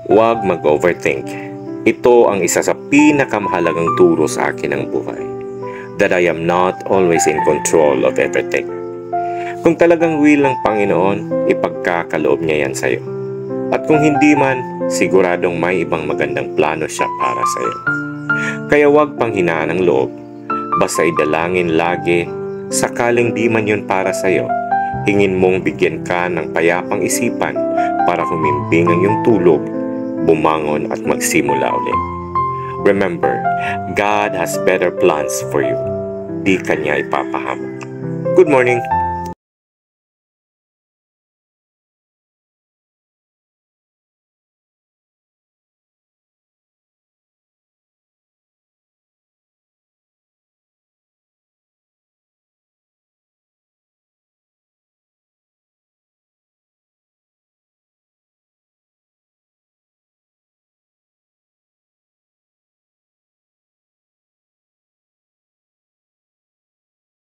Huwag mag-overthink. Ito ang isa sa pinakamahalagang turo sa akin ng buhay. That I am not always in control of everything. Kung talagang will ng Panginoon, ipagkakaloob niya yan sa'yo. At kung hindi man, siguradong may ibang magandang plano siya para sa'yo. Kaya huwag panghinaan ng loob. Basta idalangin lagi, sakaling di man yun para sa'yo, hingin mong bigyan ka ng payapang isipan para humimbing ang iyong tulog, bumangon at magsimula ulit. Remember, God has better plans for you. Di kanya ipapahamak. Good morning!